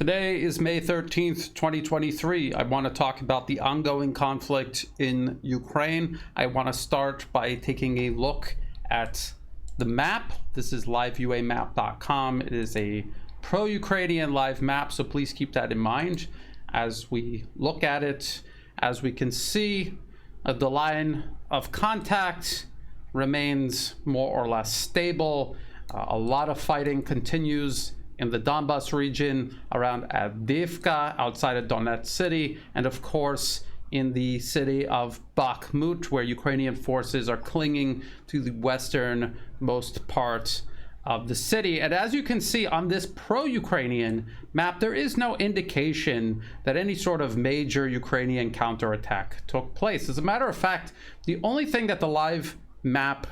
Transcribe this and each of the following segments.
Today is May 13th, 2023. I want to talk about the ongoing conflict in Ukraine. I want to start by taking a look at the map. This is liveuamap.com. It is a pro-Ukrainian live map, so please keep that in mind as we look at it. As we can see, the line of contact remains more or less stable. A lot of fighting continues in the Donbas region, around Avdiivka, outside of Donetsk city, and of course in the city of Bakhmut, where Ukrainian forces are clinging to the westernmost part of the city. And as you can see on this pro-Ukrainian map, there is no indication that any sort of major Ukrainian counterattack took place. As a matter of fact, the only thing that the live map,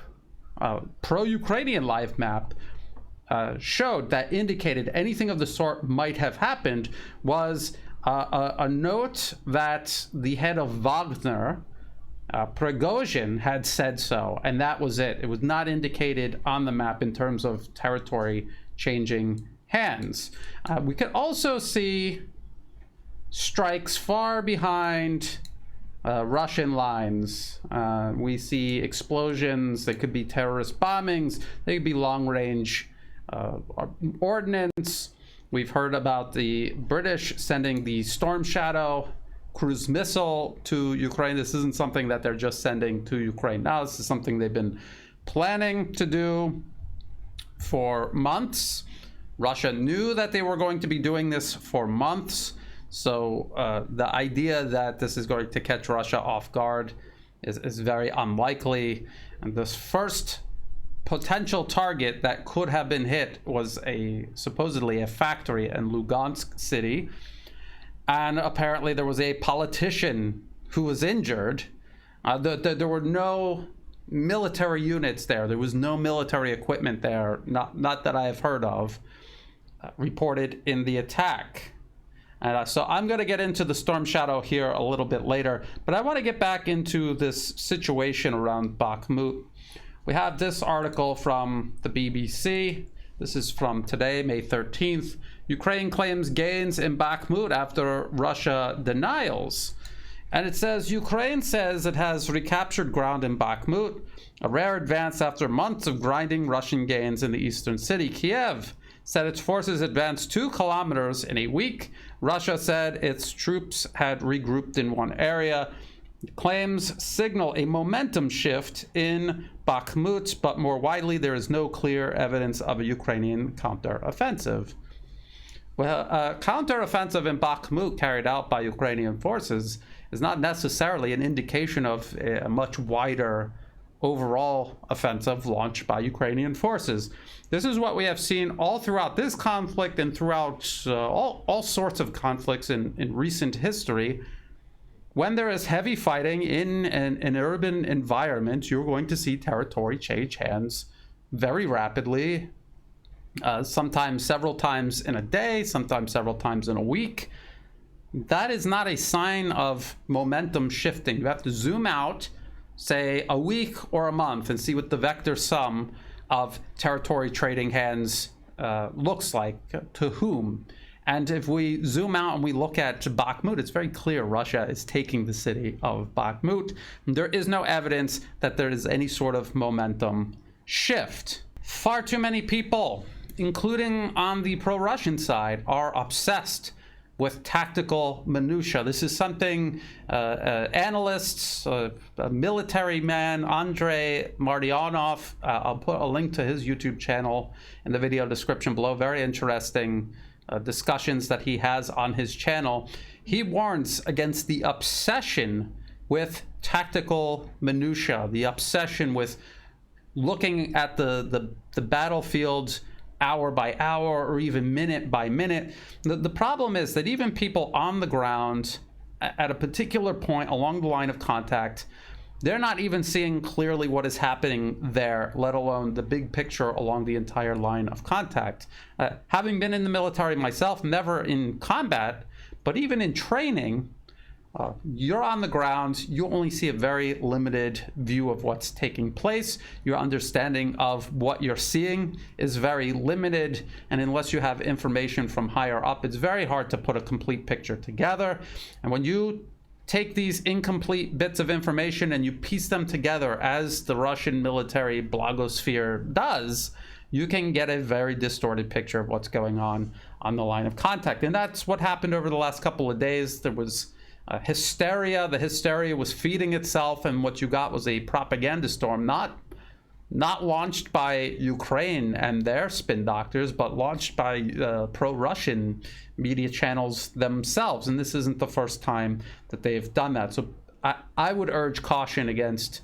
pro-Ukrainian live map, showed that indicated anything of the sort might have happened was a note that the head of Wagner, Prigozhin, had said so, and that was it. It was not indicated on the map in terms of territory changing hands. We could also see strikes far behind Russian lines. We see explosions. They could be terrorist bombings. They could be long-range ordnance. We've heard about the British sending the Storm Shadow cruise missile to Ukraine. This isn't something that they're just sending to Ukraine now. This is something they've been planning to do for months. Russia knew that they were going to be doing this for months. So the idea that this is going to catch Russia off guard is very unlikely. And this first potential target that could have been hit was supposedly a factory in Lugansk city, and apparently there was a politician who was injured. There were no military units there. There was no military equipment there, not that I have heard of, reported in the attack. And so I'm going to get into the Storm Shadow here a little bit later, but I want to get back into this situation around Bakhmut. We have this article from the BBC. This is from today, May 13th. Ukraine claims gains in Bakhmut after Russia denials. And it says, Ukraine says it has recaptured ground in Bakhmut, a rare advance after months of grinding Russian gains in the eastern city. Kiev said its forces advanced 2 kilometers in a week. Russia said its troops had regrouped in one area. Claims signal a momentum shift in Bakhmut, but more widely, there is no clear evidence of a Ukrainian counteroffensive. Well, a counteroffensive in Bakhmut carried out by Ukrainian forces is not necessarily an indication of a much wider overall offensive launched by Ukrainian forces. This is what we have seen all throughout this conflict and throughout all sorts of conflicts in recent history. When there is heavy fighting in an urban environment, you're going to see territory change hands very rapidly, sometimes several times in a day, sometimes several times in a week. That is not a sign of momentum shifting. You have to zoom out, say a week or a month, and see what the vector sum of territory trading hands looks like, to whom. And if we zoom out and we look at Bakhmut, it's very clear Russia is taking the city of Bakhmut. There is no evidence that there is any sort of momentum shift. Far too many people, including on the pro-Russian side, are obsessed with tactical minutia. This is something analysts, a military man, Andrei Martyanov, I'll put a link to his YouTube channel in the video description below. Very interesting discussions that he has on his channel. He warns against the obsession with tactical minutia, the obsession with looking at the battlefield hour by hour or even minute by minute. The problem is that even people on the ground at a particular point along the line of contact, they're not even seeing clearly what is happening there, let alone the big picture along the entire line of contact. Having been in the military myself, never in combat, but even in training, You're on the ground. You only see a very limited view of what's taking place. Your understanding of what you're seeing is very limited. And unless you have information from higher up, it's very hard to put a complete picture together. And when you take these incomplete bits of information and you piece them together, as the Russian military blogosphere does, you can get a very distorted picture of what's going on the line of contact. And that's what happened over the last couple of days. There was hysteria. The hysteria was feeding itself, and what you got was a propaganda storm, not launched by Ukraine and their spin doctors, but launched by pro-Russian media channels themselves. And this isn't the first time that they've done that. So I would urge caution against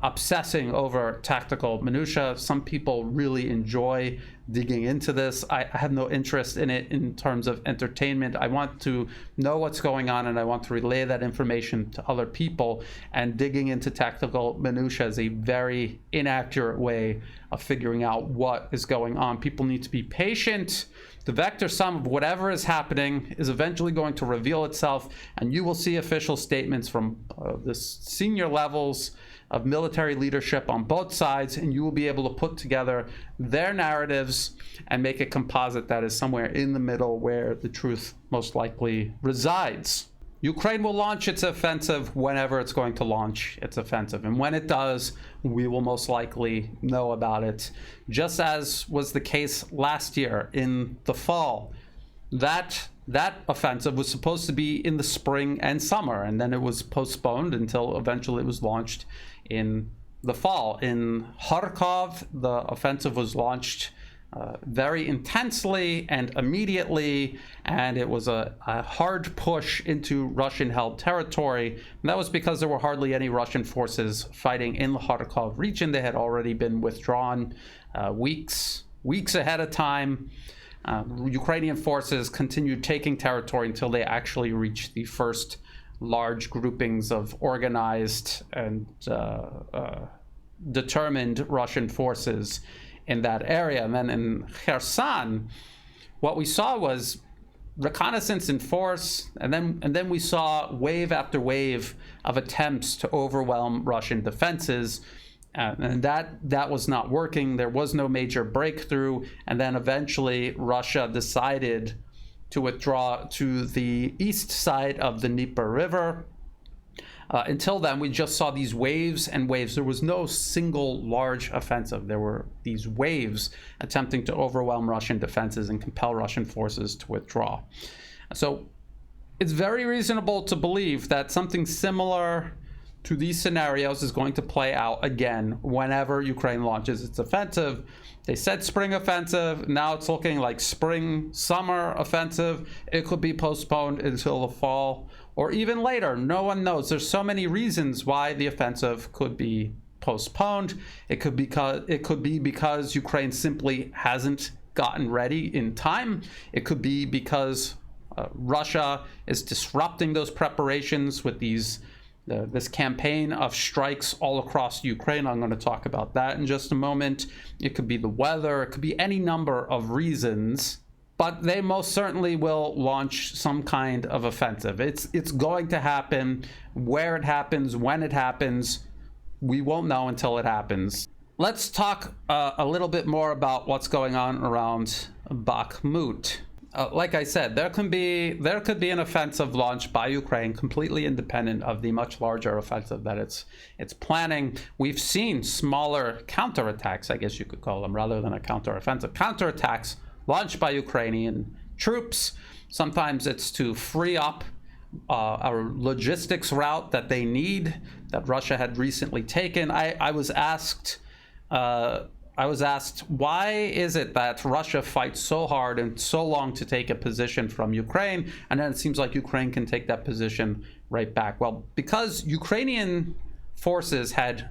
obsessing over tactical minutia. Some people really enjoy digging into this. I have no interest in it in terms of entertainment. I want to know what's going on, and I want to relay that information to other people. And digging into tactical minutia is a very inaccurate way of figuring out what is going on. People need to be patient. The vector sum of whatever is happening is eventually going to reveal itself, and you will see official statements from the senior levels of military leadership on both sides, and you will be able to put together their narratives and make a composite that is somewhere in the middle where the truth most likely resides. Ukraine will launch its offensive whenever it's going to launch its offensive, and when it does, we will most likely know about it, just as was the case last year in the fall. That offensive was supposed to be in the spring and summer, and then it was postponed until eventually it was launched in the fall. In Kharkov, the offensive was launched very intensely and immediately, and it was a hard push into Russian-held territory. And that was because there were hardly any Russian forces fighting in the Kharkov region. They had already been withdrawn weeks ahead of time. Ukrainian forces continued taking territory until they actually reached the first large groupings of organized and determined Russian forces in that area. And then in Kherson, what we saw was reconnaissance in force, and then we saw wave after wave of attempts to overwhelm Russian defenses. And that was not working. There was no major breakthrough. And then eventually Russia decided to withdraw to the east side of the Dnieper River. Until then, we just saw these waves and waves. There was no single large offensive. There were these waves attempting to overwhelm Russian defenses and compel Russian forces to withdraw. So it's very reasonable to believe that something similar to these scenarios is going to play out again whenever Ukraine launches its offensive. They said spring offensive. Now it's looking like spring, summer offensive. It could be postponed until the fall or even later. No one knows. There's so many reasons why the offensive could be postponed. It could be because Ukraine simply hasn't gotten ready in time. It could be because Russia is disrupting those preparations with this campaign of strikes all across Ukraine. I'm going to talk about that in just a moment. It could be the weather. It could be any number of reasons, but they most certainly will launch some kind of offensive. It's going to happen. Where it happens, when it happens, we won't know until it happens. Let's talk a little bit more about what's going on around Bakhmut. Like I said, there could be an offensive launched by Ukraine completely independent of the much larger offensive that it's planning. We've seen smaller counterattacks, I guess you could call them, rather than a counteroffensive. Counterattacks launched by Ukrainian troops. Sometimes it's to free up a logistics route that they need, that Russia had recently taken. I was asked, why is it that Russia fights so hard and so long to take a position from Ukraine, and then it seems like Ukraine can take that position right back? Well, because Ukrainian forces had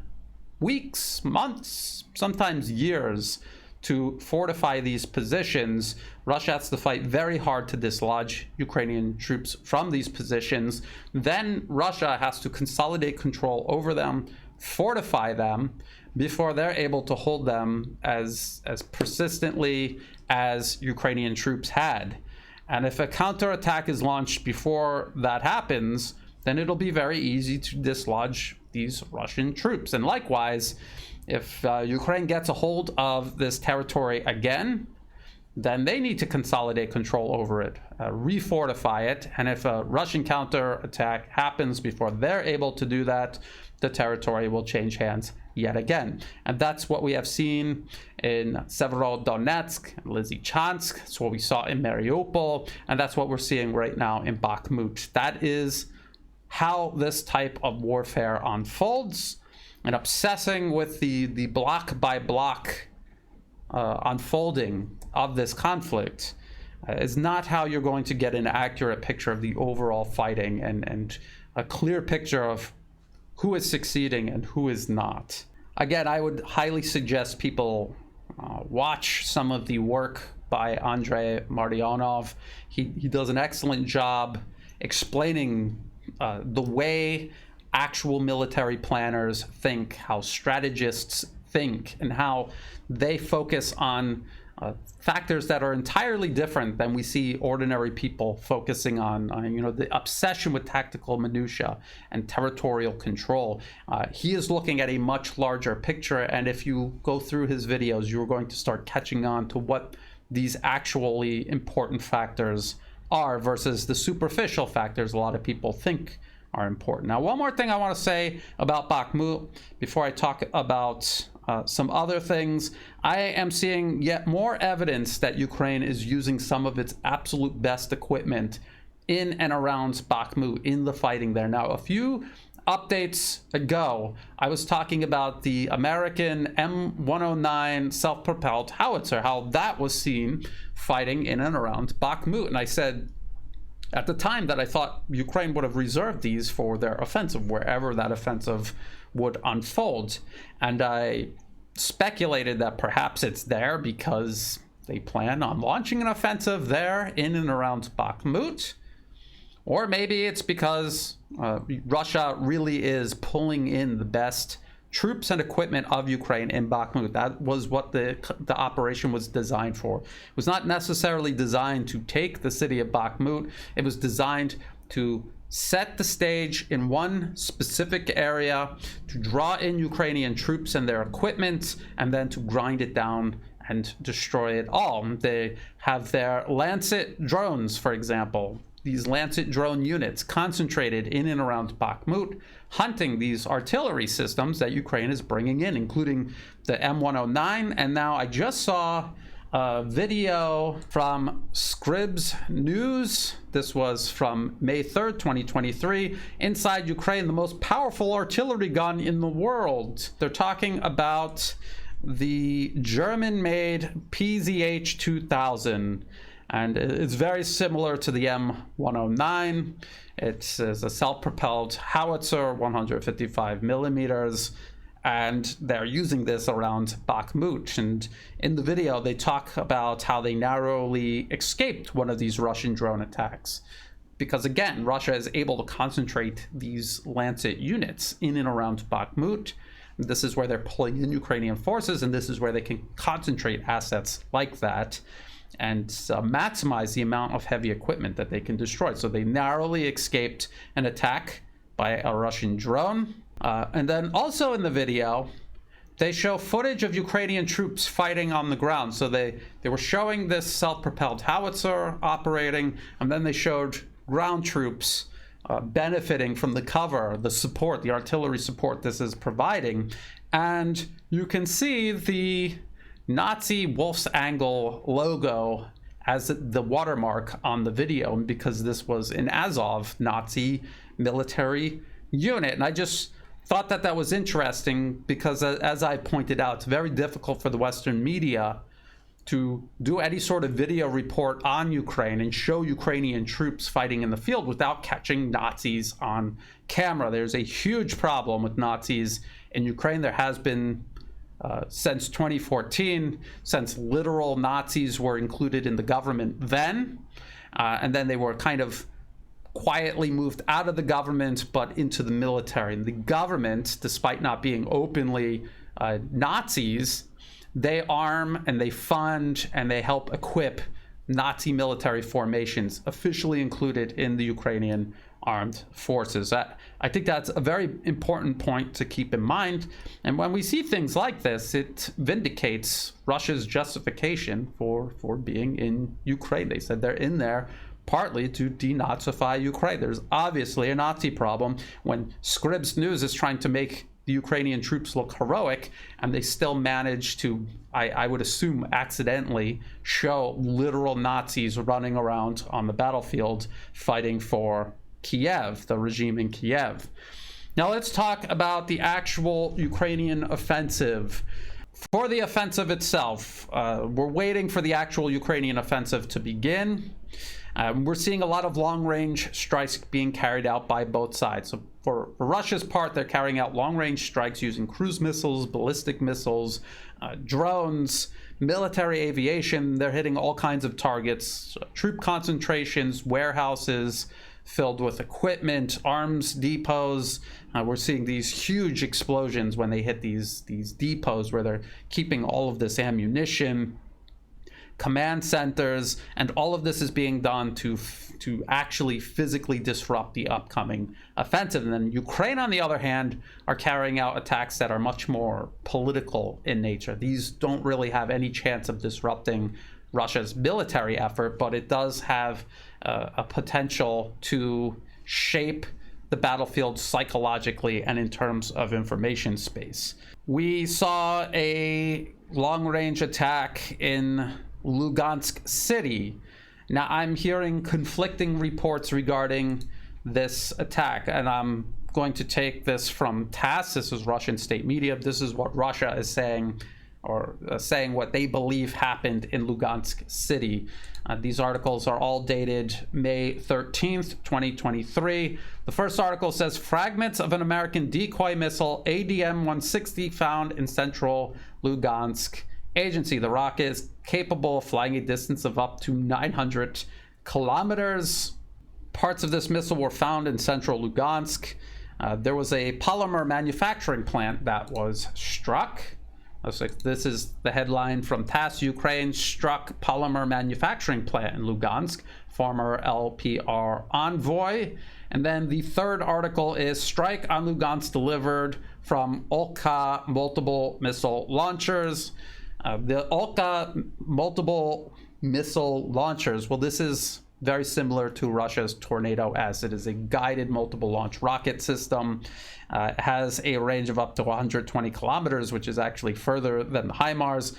weeks, months, sometimes years to fortify these positions. Russia has to fight very hard to dislodge Ukrainian troops from these positions. Then Russia has to consolidate control over them, fortify them, before they're able to hold them as persistently as Ukrainian troops had. And if a counterattack is launched before that happens, then it'll be very easy to dislodge these Russian troops. And likewise, if Ukraine gets a hold of this territory again, then they need to consolidate control over it, refortify it. And if a Russian counterattack happens before they're able to do that, the territory will change hands yet again. And that's what we have seen in Severodonetsk, Lysychansk. That's what we saw in Mariupol. And that's what we're seeing right now in Bakhmut. That is how this type of warfare unfolds. And obsessing with the block by block unfolding of this conflict is not how you're going to get an accurate picture of the overall fighting and a clear picture of who is succeeding and who is not. Again, I would highly suggest people watch some of the work by Andrei Martyanov. He does an excellent job explaining the way actual military planners think, how strategists think, and how they focus on factors that are entirely different than we see ordinary people focusing on, the obsession with tactical minutia and territorial control. He is looking at a much larger picture, and if you go through his videos, you're going to start catching on to what these actually important factors are versus the superficial factors a lot of people think are important. Now, one more thing I want to say about Bakhmut before I talk about some other things. I am seeing yet more evidence that Ukraine is using some of its absolute best equipment in and around Bakhmut, in the fighting there. Now, a few updates ago, I was talking about the American M109 self-propelled howitzer, how that was seen fighting in and around Bakhmut. And I said at the time that I thought Ukraine would have reserved these for their offensive, wherever that offensive would unfold. And I speculated that perhaps it's there because they plan on launching an offensive there in and around Bakhmut. Or maybe it's because Russia really is pulling in the best troops and equipment of Ukraine in Bakhmut. That was what the operation was designed for. It was not necessarily designed to take the city of Bakhmut. It was designed to set the stage in one specific area, to draw in Ukrainian troops and their equipment, and then to grind it down and destroy it all. They have their Lancet drones, for example. These Lancet drone units concentrated in and around Bakhmut, hunting these artillery systems that Ukraine is bringing in, including the M109. And now I just saw a video from Scribs News. This was from May 3rd, 2023. Inside Ukraine, the most powerful artillery gun in the world. They're talking about the German-made PZH 2000. And it's very similar to the M109. It's a self-propelled howitzer, 155 millimeters, and they're using this around Bakhmut. And in the video, they talk about how they narrowly escaped one of these Russian drone attacks. Because again, Russia is able to concentrate these Lancet units in and around Bakhmut. This is where they're pulling in Ukrainian forces, and this is where they can concentrate assets like that and maximize the amount of heavy equipment that they can destroy. So they narrowly escaped an attack by a Russian drone. And then also in the video, they show footage of Ukrainian troops fighting on the ground. So they were showing this self-propelled howitzer operating, and then they showed ground troops benefiting from the cover, the support, the artillery support this is providing. And you can see the Nazi Wolf's Angle logo as the watermark on the video, because this was an Azov Nazi military unit. And I just thought that that was interesting because, as I pointed out, it's very difficult for the Western media to do any sort of video report on Ukraine and show Ukrainian troops fighting in the field without catching Nazis on camera. There's a huge problem with Nazis in Ukraine. There has been since 2014, since literal Nazis were included in the government then, and then they were kind of quietly moved out of the government but into the military. And the government, despite not being openly Nazis, they arm and they fund and they help equip Nazi military formations officially included in the Ukrainian armed forces. I think that's a very important point to keep in mind. And when we see things like this, it vindicates Russia's justification for being in Ukraine. They said they're in there partly to denazify Ukraine. There's obviously a Nazi problem when Scripps News is trying to make the Ukrainian troops look heroic, and they still manage to, I would assume, accidentally show literal Nazis running around on the battlefield fighting for Kiev, the regime in Kiev. Now let's talk about the actual Ukrainian offensive. For the offensive itself, we're waiting for the actual Ukrainian offensive to begin. We're seeing a lot of long-range strikes being carried out by both sides. So for Russia's part, they're carrying out long-range strikes using cruise missiles, ballistic missiles, drones, military aviation. They're hitting all kinds of targets, troop concentrations, warehouses filled with equipment, arms depots. We're seeing these huge explosions when they hit these depots where they're keeping all of this ammunition, command centers, and all of this is being done to actually physically disrupt the upcoming offensive. And then Ukraine, on the other hand, are carrying out attacks that are much more political in nature. These don't really have any chance of disrupting Russia's military effort, but it does have a potential to shape the battlefield psychologically and in terms of information space. We saw a long-range attack in Lugansk city. Now, I'm hearing conflicting reports regarding this attack, and I'm going to take this from TASS. This is Russian state media. This is what Russia is saying, or saying what they believe happened in Lugansk city. These articles are all dated May 13th, 2023. The first article says, fragments of an American decoy missile ADM-160 found in central Lugansk. Agency, the rocket is capable of flying a distance of up to 900 kilometers. Parts of this missile were found in central Lugansk. There was a polymer manufacturing plant that was struck. This is the headline from TASS. Ukraine struck polymer manufacturing plant in Lugansk, former LPR envoy. And then the third article is strike on Lugansk delivered from Olka multiple missile launchers. The Olka multiple missile launchers, well, this is very similar to Russia's Tornado S. It is a guided multiple launch rocket system. It has a range of up to 120 kilometers, which is actually further than the HIMARS.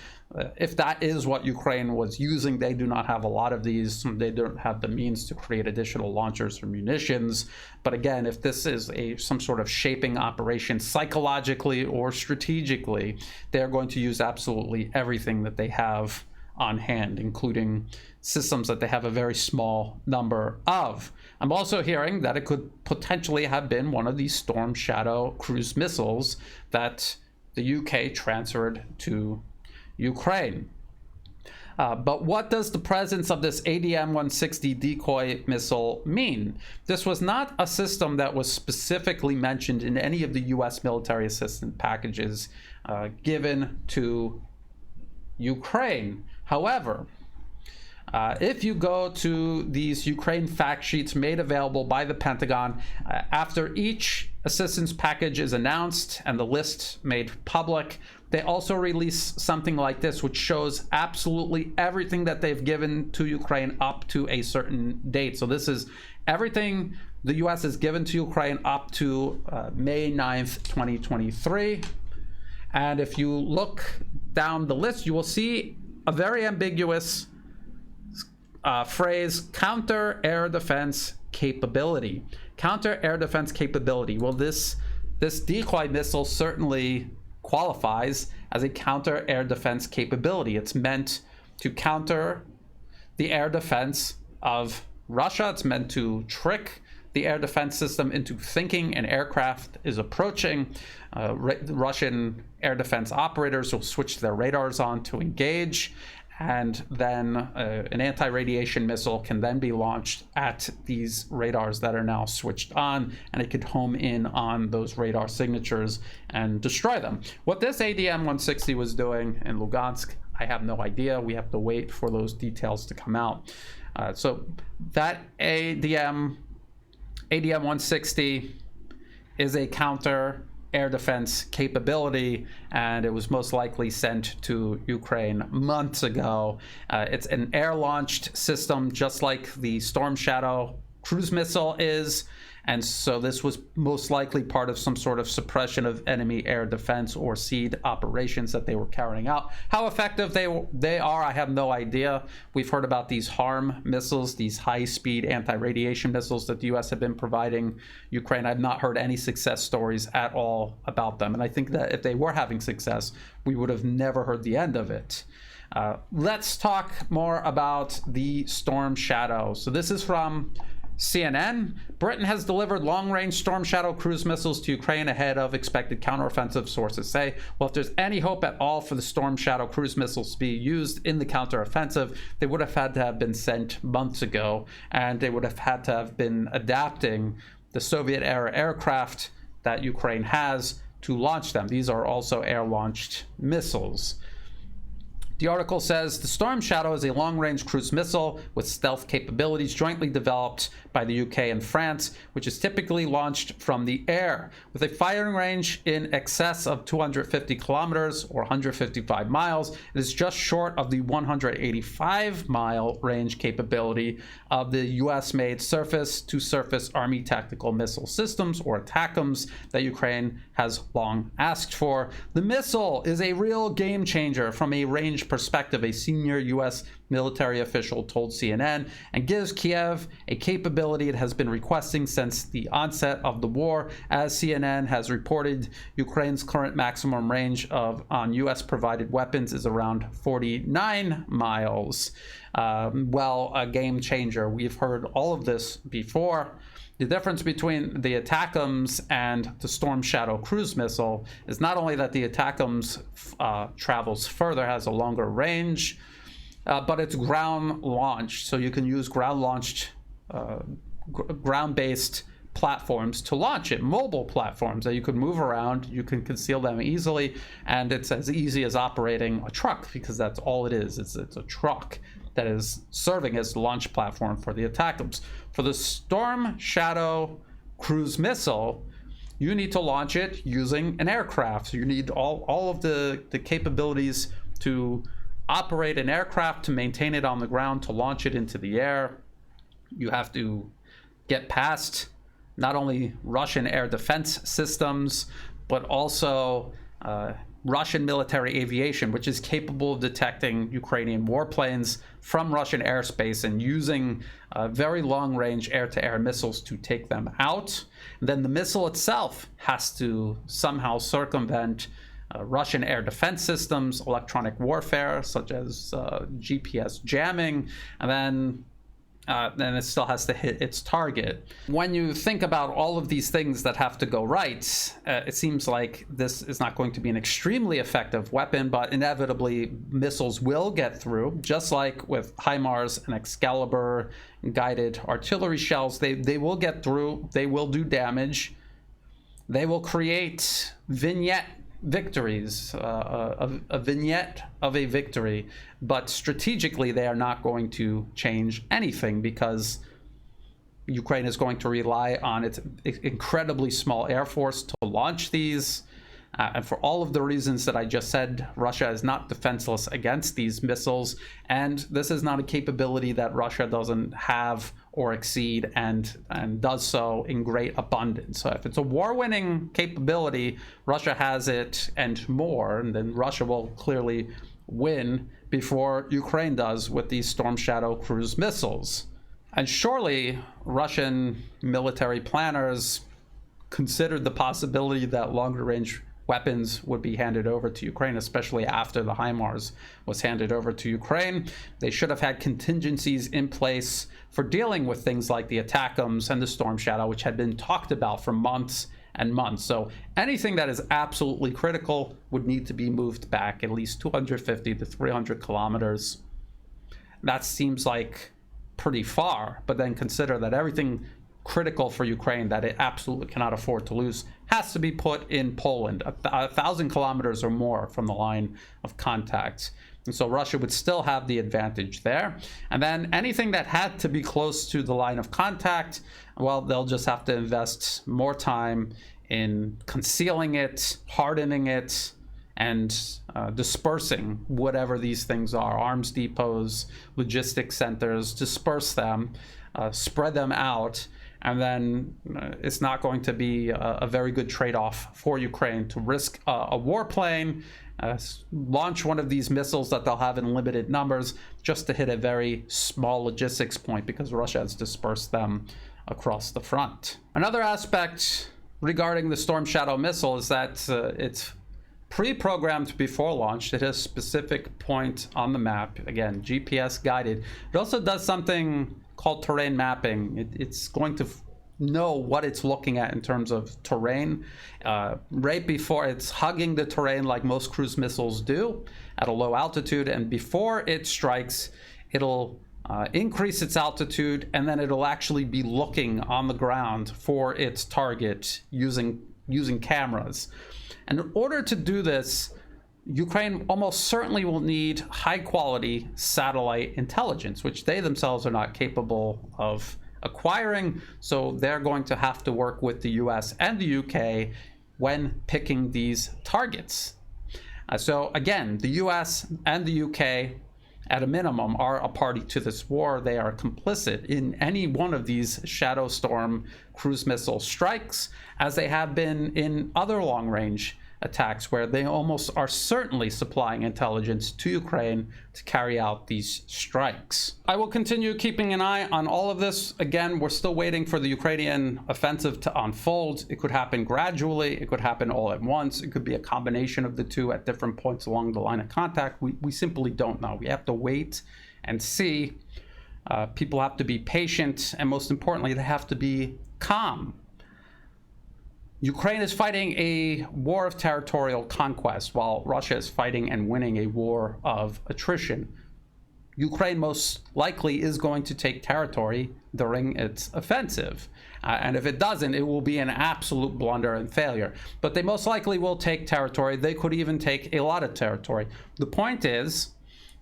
If that is what Ukraine was using, they do not have a lot of these. They don't have the means to create additional launchers or munitions. But again, if this is some sort of shaping operation psychologically or strategically, they're going to use absolutely everything that they have on hand, including systems that they have a very small number of. I'm also hearing that it could potentially have been one of these Storm Shadow cruise missiles that the UK transferred to Ukraine. But what does the presence of this ADM-160 decoy missile mean? This was not a system that was specifically mentioned in any of the US military assistance packages given to Ukraine. However, if you go to these Ukraine fact sheets made available by the Pentagon, after each assistance package is announced and the list made public, they also release something like this, which shows absolutely everything that they've given to Ukraine up to a certain date. So this is everything the US has given to Ukraine up to May 9th, 2023. And if you look down the list, you will see a very ambiguous phrase, counter air defense capability. Counter air defense capability. Well, this decoy missile certainly qualifies as a counter air defense capability. It's meant to counter the air defense of Russia. It's meant to trick the air defense system into thinking an aircraft is approaching. Russian air defense operators will switch their radars on to engage, and then an anti-radiation missile can then be launched at these radars that are now switched on, and it could home in on those radar signatures and destroy them. What this ADM-160 was doing in Lugansk, I have no idea. We have to wait for those details to come out. So that ADM-160 is a counter air defense capability, and it was most likely sent to Ukraine months ago. It's an air-launched system, just like the Storm Shadow cruise missile is, and so this was most likely part of some sort of suppression of enemy air defense or SEAD operations that they were carrying out. How effective they are, I have no idea. We've heard about these HARM missiles, these high-speed anti-radiation missiles that the U.S. have been providing Ukraine. I've not heard any success stories at all about them, and I think that if they were having success, we would have never heard the end of it. Let's talk more about the Storm Shadow. So this is from CNN. Britain has delivered long-range Storm Shadow cruise missiles to Ukraine ahead of expected counteroffensive, sources say. Well, if there's any hope at all for the Storm Shadow cruise missiles to be used in the counteroffensive, they would have had to have been sent months ago, and they would have had to have been adapting the Soviet-era aircraft that Ukraine has to launch them. These are also air-launched missiles. The article says the Storm Shadow is a long-range cruise missile with stealth capabilities jointly developed by the UK and France, which is typically launched from the air. With a firing range in excess of 250 kilometers or 155 miles, it is just short of the 185-mile range capability of the US-made surface-to-surface Army Tactical Missile Systems, or ATACMS, that Ukraine has long asked for. The missile is a real game changer from a range perspective, a senior U.S. military official told CNN, and gives Kiev a capability it has been requesting since the onset of the war. As CNN has reported, Ukraine's current maximum range on U.S.-provided weapons is around 49 miles. Well, a game changer. We've heard all of this before. The difference between the ATACMS and the Storm Shadow cruise missile is not only that the ATACMS travels further, has a longer range, but it's ground launched. So you can use ground-launched, ground-based platforms to launch it, mobile platforms that you can move around, you can conceal them easily, and it's as easy as operating a truck, because that's all it is. It's a truck that is serving as the launch platform for the ATACMS. For the Storm Shadow cruise missile, you need to launch it using an aircraft. So you need all of the capabilities to operate an aircraft, to maintain it on the ground, to launch it into the air. You have to get past not only Russian air defense systems, but also Russian military aviation, which is capable of detecting Ukrainian warplanes from Russian airspace and using very long-range air-to-air missiles to take them out. And then the missile itself has to somehow circumvent Russian air defense systems, electronic warfare, such as GPS jamming, and then it still has to hit its target. When you think about all of these things that have to go right, it seems like this is not going to be an extremely effective weapon, but inevitably missiles will get through, just like with HIMARS and Excalibur guided artillery shells. They will get through, they will do damage, they will create vignette victories, a vignette of a victory, but strategically they are not going to change anything, because Ukraine is going to rely on its incredibly small air force to launch these. And for all of the reasons that I just said, Russia is not defenseless against these missiles, and this is not a capability that Russia doesn't have or exceed, and does so in great abundance. So if it's a war-winning capability, Russia has it and more, and then Russia will clearly win before Ukraine does with these Storm Shadow cruise missiles. And surely Russian military planners considered the possibility that longer-range weapons would be handed over to Ukraine, especially after the HIMARS was handed over to Ukraine. They should have had contingencies in place for dealing with things like the ATACMS and the Storm Shadow, which had been talked about for months and months. So anything that is absolutely critical would need to be moved back at least 250 to 300 kilometers. That seems like pretty far, but then consider that everything critical for Ukraine that it absolutely cannot afford to lose has to be put in Poland, 1,000 kilometers or more from the line of contact. And so Russia would still have the advantage there. And then anything that had to be close to the line of contact, well, they'll just have to invest more time in concealing it, hardening it, and dispersing whatever these things are, arms depots, logistics centers, disperse them, spread them out, and then it's not going to be a very good trade-off for Ukraine to risk a warplane, launch one of these missiles that they'll have in limited numbers just to hit a very small logistics point because Russia has dispersed them across the front. Another aspect regarding the Storm Shadow missile is that it's pre-programmed before launch. It has a specific point on the map, again, GPS guided. It also does something called terrain mapping. It's going to know what it's looking at in terms of terrain right before it's hugging the terrain like most cruise missiles do at a low altitude, and before it strikes it'll increase its altitude, and then it'll actually be looking on the ground for its target using cameras. And in order to do this, Ukraine almost certainly will need high quality satellite intelligence, which they themselves are not capable of acquiring. So they're going to have to work with the US and the UK when picking these targets. So again, the US and the UK at a minimum are a party to this war. They are complicit in any one of these Shadow Storm cruise missile strikes, as they have been in other long-range attacks where they almost are certainly supplying intelligence to Ukraine to carry out these strikes. I will continue keeping an eye on all of this. Again, we're still waiting for the Ukrainian offensive to unfold. It could happen gradually. It could happen all at once. It could be a combination of the two at different points along the line of contact. We simply don't know. We have to wait and see. People have to be patient, and most importantly, they have to be calm. Ukraine is fighting a war of territorial conquest, while Russia is fighting and winning a war of attrition. Ukraine most likely is going to take territory during its offensive. And if it doesn't, it will be an absolute blunder and failure. But they most likely will take territory. They could even take a lot of territory. The point is,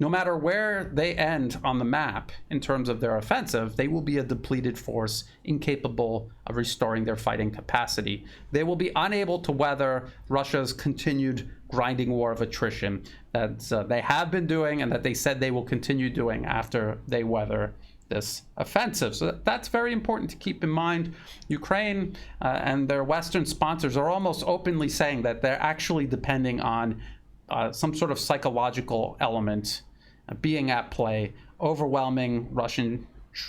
no matter where they end on the map in terms of their offensive, they will be a depleted force incapable of restoring their fighting capacity. They will be unable to weather Russia's continued grinding war of attrition that they have been doing and that they said they will continue doing after they weather this offensive. So that's very important to keep in mind. Ukraine and their Western sponsors are almost openly saying that they're actually depending on some sort of psychological element being at play, overwhelming Russian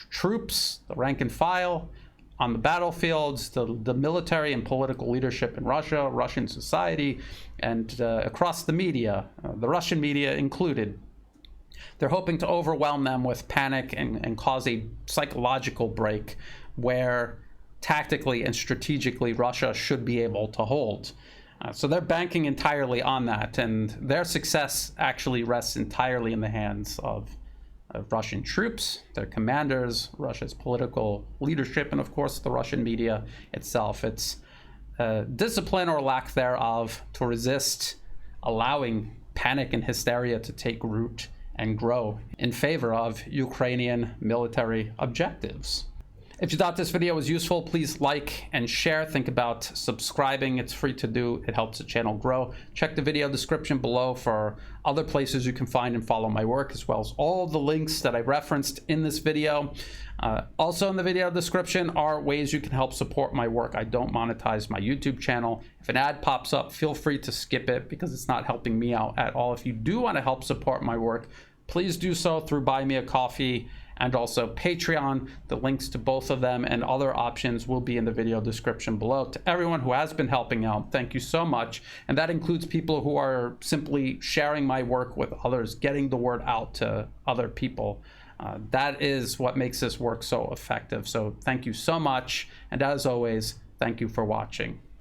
troops, the rank and file on the battlefields, the military and political leadership in Russia, Russian society, and across the media, the Russian media included. They're hoping to overwhelm them with panic and cause a psychological break where tactically and strategically Russia should be able to hold. So they're banking entirely on that, and their success actually rests entirely in the hands of Russian troops, their commanders, Russia's political leadership, and of course the Russian media itself. It's discipline or lack thereof to resist allowing panic and hysteria to take root and grow in favor of Ukrainian military objectives. If you thought this video was useful, please like and share. Think about subscribing. It's free to do. It helps the channel grow. Check the video description below for other places you can find and follow my work, as well as all the links that I referenced in this video. Also in the video description are ways you can help support my work. I don't monetize my YouTube channel. If an ad pops up, feel free to skip it because it's not helping me out at all. If you do want to help support my work, please do so through Buy Me a Coffee and also Patreon. The links to both of them and other options will be in the video description below. To everyone who has been helping out, thank you so much. And that includes people who are simply sharing my work with others, getting the word out to other people. That is what makes this work so effective. So thank you so much. And as always, thank you for watching.